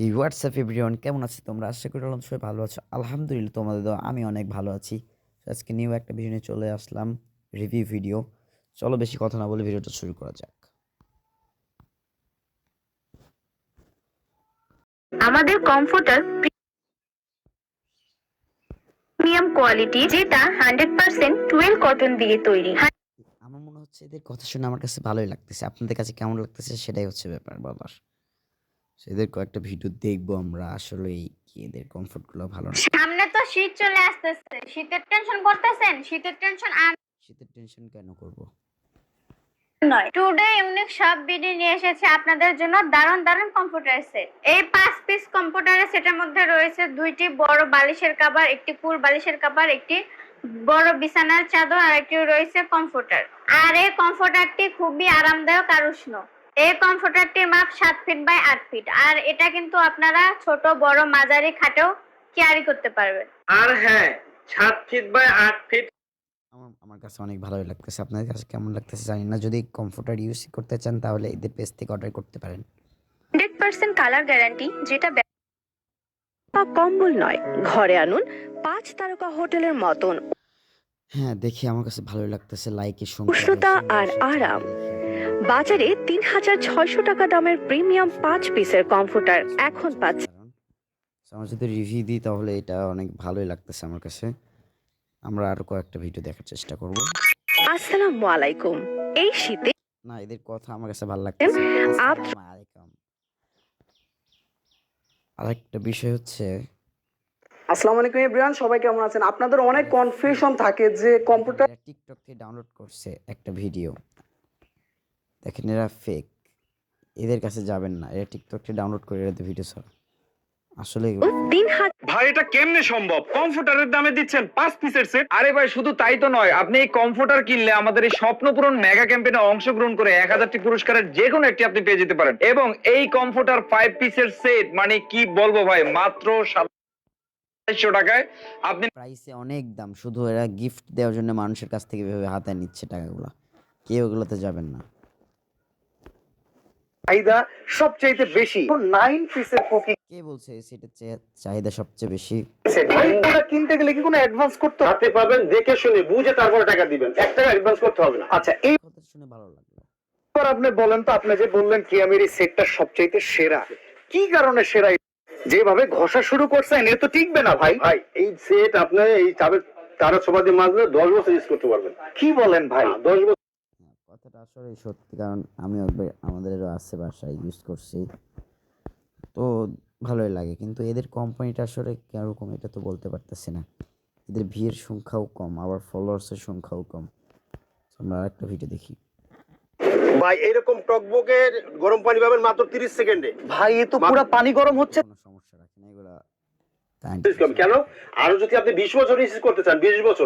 এই WhatsApp everyone কেমন আছো তোমরা? আশা করি সবাই ভালো আছো। আলহামদুলিল্লাহ তোমাদের দোয়া আমি অনেক ভালো আছি। আজকে নিউ একটা ভিডিও নিয়ে চলে আসলাম, রিভিউ ভিডিও। চলো বেশি কথা না বলে ভিডিওটা শুরু করা যাক। আমাদের কমফোর্টার প্রিমিয়াম কোয়ালিটি, যেটা 100% টুয়েল কটন দিয়ে তৈরি। আমার মনে হচ্ছে এদের কথা শুনে আমার কাছে ভালোই লাগতেছে। আপনাদের কাছে কেমন লাগতেছে সেটাই হচ্ছে ব্যাপার বলার। এদের কয়েকটা ভিডিও দেখবো আমরা, আসলেই কি এদের কমফোর্টগুলো ভালো না। সামনে তো শীত চলে আসতেছে, শীতের টেনশন করতেছেন? শীতের টেনশন আর শীতের টেনশন কেন করব? নয়, টুডে ইউনিক সব বিডি নিয়ে এসেছে আপনাদের জন্য দারুণ দারুণ কম্পিউটার সেট। এই 5 পিস কম্পিউটারের সেটের মধ্যে রয়েছে 2টি বড় বালিশের কভার, একটি কুল বালিশের কভার, একটি বড় বিছানার চাদর, আর একটি রয়েছে কমফোর্টার। আর এই কমফোর্টারটি খুবই আরামদায়ক আর উষ্ণ। এই কমফোর্টারটির মাপ 7 ফিট বাই 8 ফিট, আর এটা কিন্তু আপনারা ছোট বড় মাঝারি খাটেও ক্যারি করতে পারবেন। আর হ্যাঁ, 7 ফিট বাই 8 ফিট। আমার কাছে অনেক ভালোই লাগতেছে। আপনাদের কাছে কেমন লাগতেছে জানি না। যদি কমফোর্টার ইউজ করতে চান তাহলে এদের পেজ থেকে অর্ডার করতে পারেন। 100% কালার গ্যারান্টি, যেটা কম্বল নয়, ঘরে আনুন 5 তারকা হোটেলের মতন হ্যাঁ, দেখি আমার কাছে ভালোই লাগতেছে। লাইকের সংখ্যা উষ্ণতা বেশি, আর মানুষের আরাম। চাহিদা দেখে বাজারে 3600 টাকা দামের প্রিমিয়াম 5 পিসের কমফোর্টার এখন পাচ্ছেন। কারণ আমার যদি রিভিউ দিই তাহলে এটা অনেক ভালোই লাগতেছে আমার কাছে। আমরা আরো কয়েকটা ভিডিও দেখার চেষ্টা করব। আসসালামু আলাইকুম। এই শীতে না, এদের কথা আমার কাছে ভালো লাগতেছে। আসসালামু আলাইকুম। আরেকটা বিষয় হচ্ছে আসসালামু আলাইকুম এভরিওয়ান, সবাই কেমন আছেন? আপনাদের অনেক কনফিউশন থাকে যে কম্পিউটার এরা টিকটক থেকে ডাউনলোড করছে একটা ভিডিও, দেখেন এরা ফেক। এদের কাছে যাবেন না, এরা টিকটক থেকে ডাউনলোড করে এরা ভিডিও ছাড়া। আসলে এগুলো fake। 3000 ভাই এটা কেমনে সম্ভব? কমফোর্টারের দামে দিচ্ছেন 5 পিসের সেট। আরে ভাই, শুধু তাই তো নয়, আপনি এই কমফোর্টার কিনলে আমাদের এই স্বপ্ন পূরণ মেগা ক্যাম্পেইনে অংশগ্রহণ করে 1000টি পুরস্কারের যে কোনো একটি আপনি পেয়ে যেতে পারেন। এবং এই কমফোর্টার 5 পিসের সেট মানে কি বলবো ভাই, মাত্র 2700 টাকায় আপনি প্রাইসে অনেক দাম, শুধু এরা গিফট দেওয়ার জন্য মানুষের কাছ থেকে এভাবে হাতায় নিচ্ছে টাকাগুলো। কেউ ওগুলোতে যাবেন না। চাহিদা সবচাইতে বেশি 9 পিসের কুকিং কে বলছে সেটা চাহিদা সবচেয়ে বেশি? সেট। ওটা কিনতে গেলে কি কোনো অ্যাডভান্স করতে হাতে পাবেন, দেখে শুনে বুঝে তারপরে টাকা দিবেন, 1 টাকা অ্যাডভান্স করতে হবে না। আচ্ছা, কথা শুনে ভালো লাগলো। এইবার আপনি বলেন তো, আপনি যে বললেন কিয়ামের এই সেটটা সবচাইতে সেরা, কি কারণে সেরা? যেভাবে ঘষা শুরু করছেন এ তো টিকবে না ভাই। ভাই এই সেট আপনি এই চাবের তারা সবাই মাঝে 10 বছর ইউজ করতে পারবেন। কি বলেন ভাই? 10 বছর? হ্যাঁ, কথাটা আসলে সত্যি, কারণ আমি একবার আমাদেরও আছে বাসায় ইউজ করছি, তো ভালোই লাগে। কিন্তু এদের কোম্পানিটা আসলে কেরকম এটা তো বলতে পারতেছি না। এদের ভিড়ের সংখ্যাও কম, আবার ফলোয়ার্সের সংখ্যাও কম। আমরা আরেকটা ভিডিও দেখি। ভাই এরকম টকবকের গরম পানি পাবেন মাত্র 30 সেকেন্ডে। ভাই এ তো পুরো পানি গরম হচ্ছে। কোনো সমস্যা রাখে না এগুলা। কেন? আরো যদি আপনি 20 বছর ইউজ করতে চান, 20 বছর